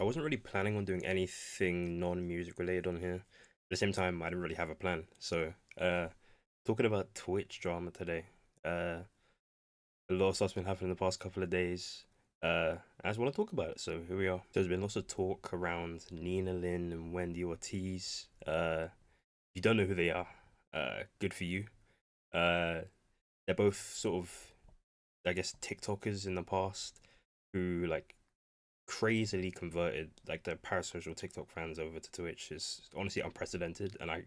I wasn't really planning on doing anything non-music related on here. At the same time, I didn't really have a plan. So, talking about Twitch drama today. A lot of stuff's been happening the past couple of days. I just want to talk about it. So here we are. There's been lots of talk around Nina Lynn and Wendy Ortiz. If you don't know who they are, good for you. Uh, they're both sort of, I guess, TikTokers in the past who like crazily converted like the parasocial TikTok fans over to Twitch is honestly unprecedented, and I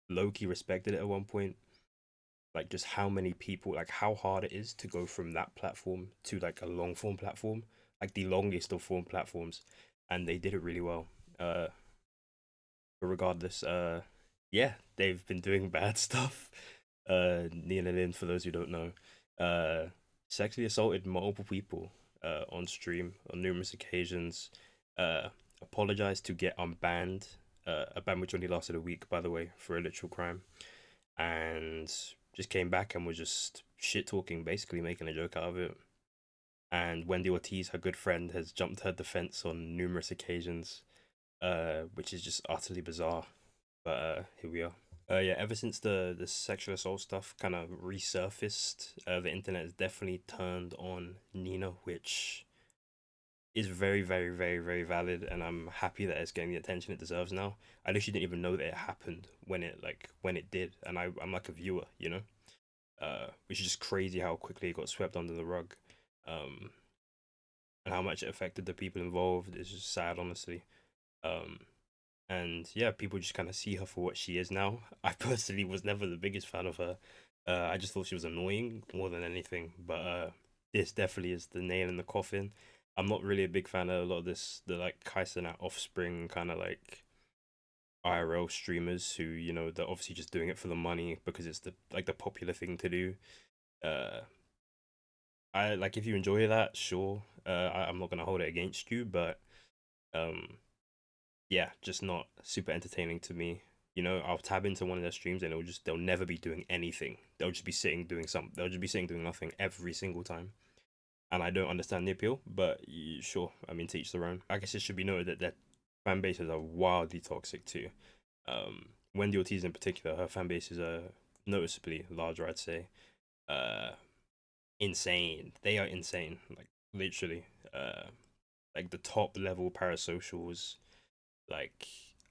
low key respected it at one point. Like just how many people, like how hard it is to go from that platform to like a long form platform, like the longest of form platforms, and they did it really well. Uh, but regardless, yeah, they've been doing bad stuff. Nina Lin, for those who don't know, sexually assaulted multiple people on stream on numerous occasions. Uh, Apologized to get unbanned. A ban which only lasted a week, by the way, for a literal crime, and just came back and was just shit talking, basically making a joke out of it. And Wendy Ortiz, her good friend, has jumped her defense on numerous occasions, which is just utterly bizarre. But here we are. Yeah, ever since the sexual assault stuff kind of resurfaced, the internet has definitely turned on Nina, which is very, very, very, very valid, and I'm happy that it's getting the attention it deserves now. I literally didn't even know that it happened when it did, and I'm like a viewer, you know, which is just crazy how quickly it got swept under the rug, um, and how much it affected the people involved. It's just sad, honestly. Um, and yeah, people just kind of see her for what she is now. I personally was never the biggest fan of her. I just thought she was annoying more than anything. But this definitely is the nail in the coffin. I'm not really a big fan of a lot of this, the like Kaisen at Offspring kind of like IRL streamers who, you know, they're obviously just doing it for the money because it's the popular thing to do. Uh, I like if you enjoy that, sure. I'm not gonna hold it against you, but um, yeah, just not super entertaining to me. You know, I'll tab into one of their streams and they'll never be doing anything. They'll just be sitting doing something. They'll just be sitting doing nothing every single time. And I don't understand the appeal, but sure, I mean, to each their own. I guess it should be noted that their fan bases are wildly toxic too. Wendy Ortiz in particular, her fan base is noticeably larger, I'd say. Uh, Insane. They are insane. Like literally. Like the top level parasocials, like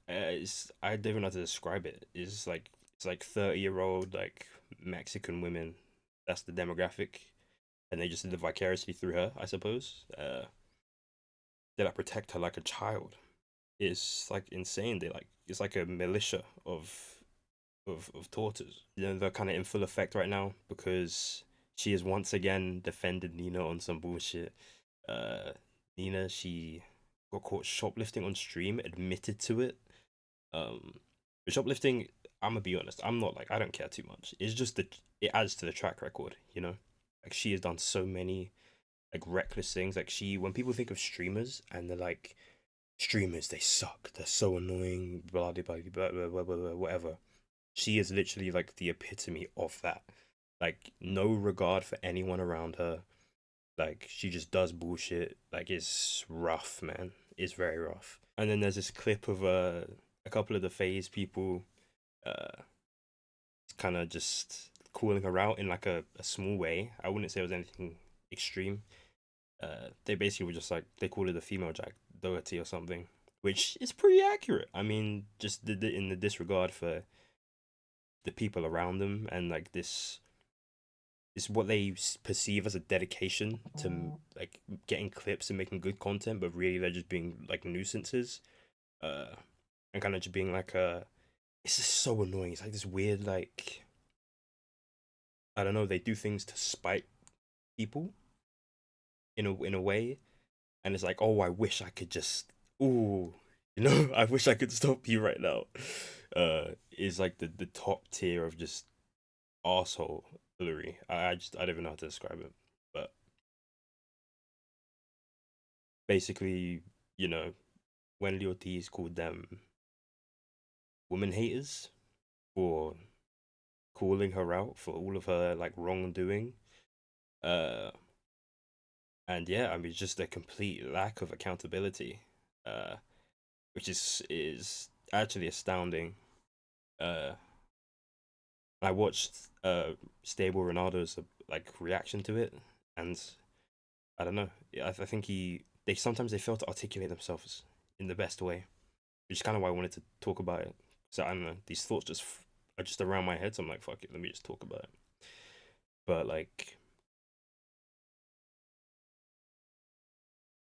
it's I don't even know how to describe it. It's like 30-year-old like Mexican women. That's the demographic, and they just live vicariously through her, I suppose. They like protect her like a child. It's like insane. They like it's like a militia of tortures. You know, they're kind of in full effect right now because she has once again defended Nina on some bullshit. Uh, Nina, she got caught shoplifting on stream, admitted to it. Um, with shoplifting, I'm gonna be honest, I'm not like I don't care too much. It's just that it adds to the track record, you know. Like she has done so many like reckless things. Like she, when people think of streamers and they're like streamers, they suck. They're so annoying. Blah blah blah blah blah blah, blah, blah whatever. She is literally like the epitome of that. Like no regard for anyone around her. Like she just does bullshit. Like it's rough, man. It's very rough. And then there's this clip of a couple of the phase people uh kind of just calling her out in like a small way. I wouldn't say it was anything extreme. They basically were just like they called it a female Jack Doherty or something, which is pretty accurate. I mean, just in the disregard for the people around them and like this is what they perceive as a dedication to like getting clips and making good content, but really they're just being like nuisances, uh, and kind of just being like a. It's just so annoying. It's like this weird like I don't know. They do things to spite people in a way, and it's like oh I wish I could just ooh you know I wish I could stop you right now. Is like the top tier of just asshole foolery. I don't even know how to describe it, but basically, you know, Wendy Ortiz called them woman haters for calling her out for all of her like wrongdoing. Uh, and yeah, I mean, just a complete lack of accountability. uh, which is actually astounding. Uh, I watched Stable Ronaldo's like reaction to it, and I don't know. I think they sometimes they fail to articulate themselves in the best way, which is kind of why I wanted to talk about it. So I don't know. These thoughts are just around my head. So I'm like, fuck it, let me just talk about it. But like,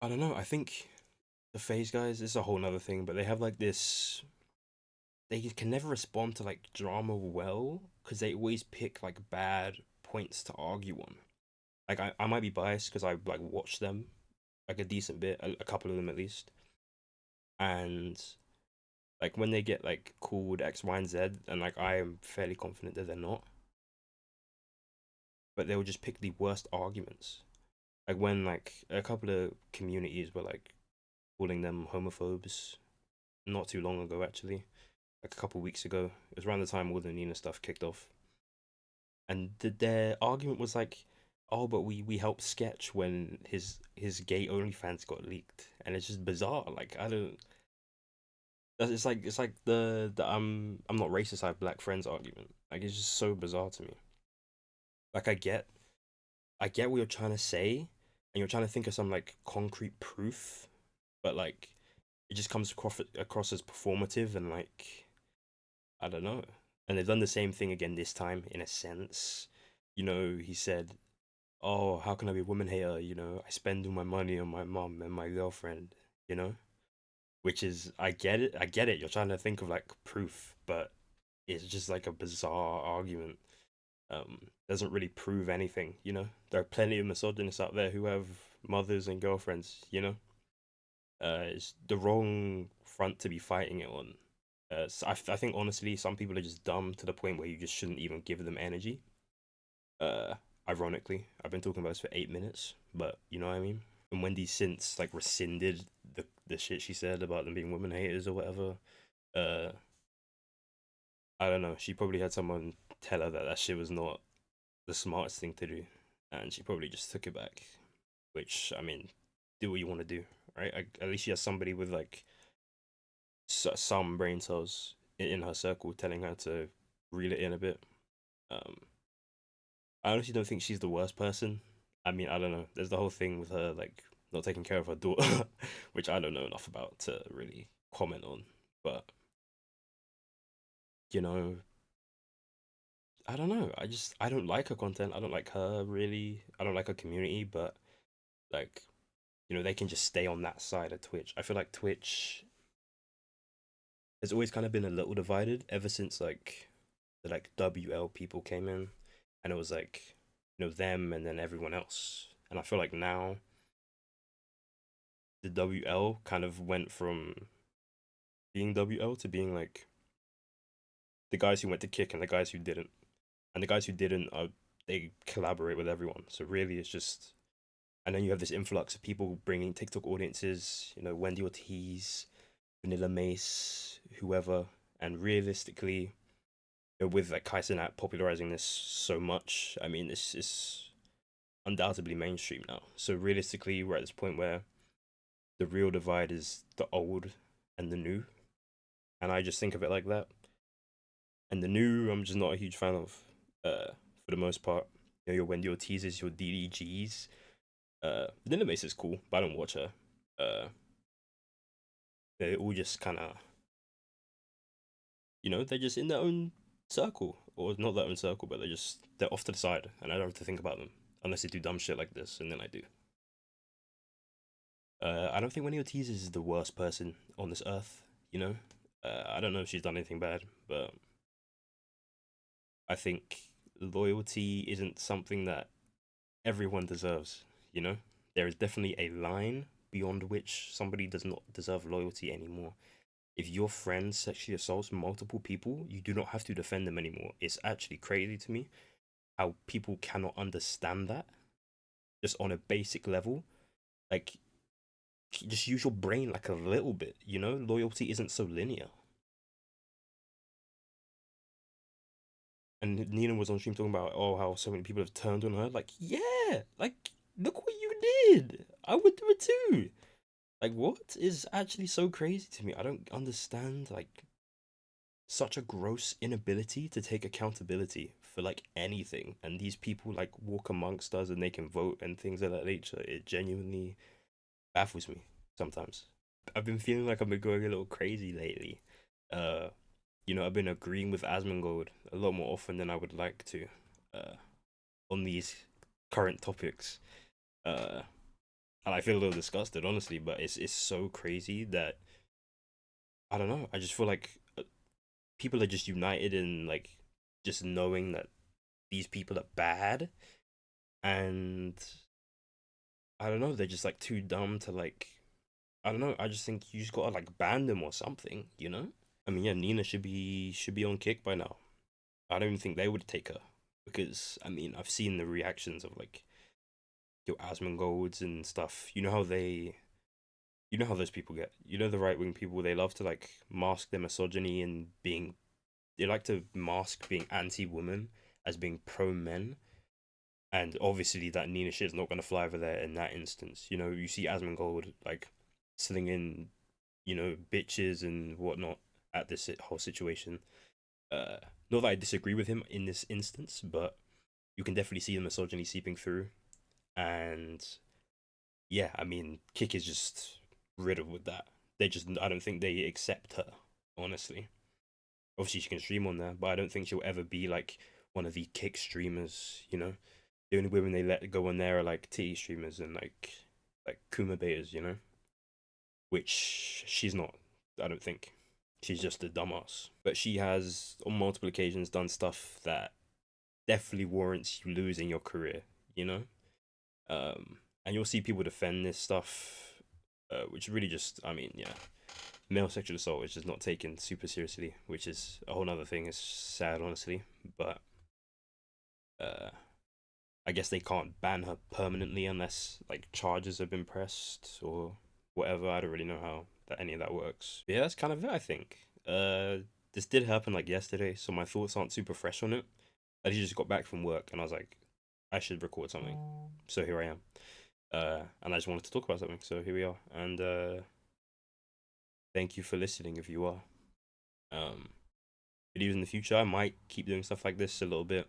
I don't know. I think the phase guys is a whole nother thing, but they have like this. They can never respond to like drama well because they always pick like bad points to argue on. Like I might be biased because I like watched them like a decent bit, a couple of them at least, and like when they get like called X, Y, and Z, and like I am fairly confident that they're not, but they will just pick the worst arguments. Like when like a couple of communities were like calling them homophobes not too long ago, actually, like a couple weeks ago. It was around the time all the Nina stuff kicked off, and their argument was like, "Oh, but we helped Sketch when his gay OnlyFans got leaked," and it's just bizarre. Like I don't. It's like the I'm not racist. I have black friends argument. Like it's just so bizarre to me. Like I get what you're trying to say, and you're trying to think of some like concrete proof, but like it just comes across as performative and like I don't know. And they've done the same thing again this time in a sense. You know, he said, "Oh, how can I be a woman hater? You know, I spend all my money on my mom and my girlfriend." You know, which is I get it. I get it. You're trying to think of like proof, but it's just like a bizarre argument. Doesn't really prove anything. You know, there are plenty of misogynists out there who have mothers and girlfriends. You know, it's the wrong front to be fighting it on. So I think honestly, some people are just dumb to the point where you just shouldn't even give them energy. Uh, Ironically, I've been talking about this for 8 minutes, but you know what I mean. And Wendy since like rescinded the shit she said about them being women haters or whatever. Uh, I don't know. She probably had someone tell her that that shit was not the smartest thing to do, and she probably just took it back. Which I mean, do what you want to do, right? At least she has somebody with like some brain cells in her circle telling her to reel it in a bit. Um, I honestly don't think she's the worst person. I mean, I don't know. There's the whole thing with her like not taking care of her daughter, which I don't know enough about to really comment on. But you know, I don't know. I don't like her content. I don't like her really. I don't like her community. But like they can just stay on that side of Twitch. I feel like Twitch has always kind of been a little divided ever since like the like WL people came in, and it was like them and then everyone else. And I feel like now the WL kind of went from being WL to being like the guys who went to kick and the guys who didn't. And the guys who didn't are they collaborate with everyone. So really it's just and then you have this influx of people bringing TikTok audiences, Wendy Ortiz, Vanilla Mace, whoever. And realistically, with like Kaisenat popularizing this so much, I mean, this is undoubtedly mainstream now. So realistically, we're at this point where the real divide is the old and the new, and I just think of it like that. And the new, I'm just not a huge fan of, for the most part. Your Wendy Ortiz's, your DDGs. Vanilla Mace is cool, but I don't watch her. Uh, they all just kind of, they're just in their own circle, or not their own circle, but they're off to the side, and I don't have to think about them unless they do dumb shit like this, and then I do. I don't think Wendy Ortiz is the worst person on this earth. You know, I don't know if she's done anything bad, but I think loyalty isn't something that everyone deserves. You know, there is definitely a line beyond which somebody does not deserve loyalty anymore. If your friend sexually assaults multiple people, you do not have to defend them anymore. It's actually crazy to me how people cannot understand that just on a basic level. Like, just use your brain like a little bit, Loyalty isn't so linear. And Nina was on stream talking about, oh, how so many people have turned on her. Like, yeah, like, look what you did. I would do it too. Like, what is actually so crazy to me? I don't understand, like, such a gross inability to take accountability for, like, anything. And these people, like, walk amongst us and they can vote and things of that nature. It genuinely baffles me sometimes. I've been feeling like I've been going a little crazy lately. Uh, I've been agreeing with Asmongold a lot more often than I would like to, uh, on these current topics. Uh, and I feel a little disgusted, honestly, but it's so crazy that I don't know. I just feel like people are just united in like just knowing that these people are bad, and I don't know. They're just like too dumb to like. I don't know. I just think you just gotta like ban them or something. I mean, yeah, Nina should be on kick by now. I don't even think they would take her because I mean I've seen the reactions of like your Asmongold's and stuff. You know how those people get. The right wing people, they love to like mask their misogyny and being they like to mask being anti woman as being pro men. And obviously that Nina shit's not gonna fly over there in that instance. You see Asmongold like slinging, bitches and whatnot at this whole situation. Uh Not that I disagree with him in this instance, but you can definitely see the misogyny seeping through. And yeah, I mean, Kick is just riddled with that. I don't think they accept her, honestly. Obviously, she can stream on there, but I don't think she'll ever be like one of the Kick streamers. The only women they let go on there are like T streamers and like Kuma betas. Which she's not. I don't think. She's just a dumbass. But she has on multiple occasions done stuff that definitely warrants you losing your career. You know, and you'll see people defend this stuff, which really just, I mean, yeah, male sexual assault is just not taken super seriously, which is a whole other thing. It's sad, honestly, but uh, I guess they can't ban her permanently unless like charges have been pressed or whatever. I don't really know how that any of that works. But yeah, that's kind of it. I think. This did happen like yesterday, so my thoughts aren't super fresh on it. I just got back from work and I was like, I should record something. So here I am. And I just wanted to talk about something. So here we are. And thank you for listening if you are. Um, Videos in the future, I might keep doing stuff like this a little bit.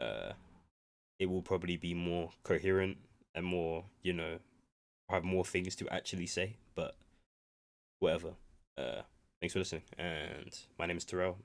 Uh, it will probably be more coherent and more, have more things to actually say. But whatever. Uh, Thanks for listening. And my name is Terrell.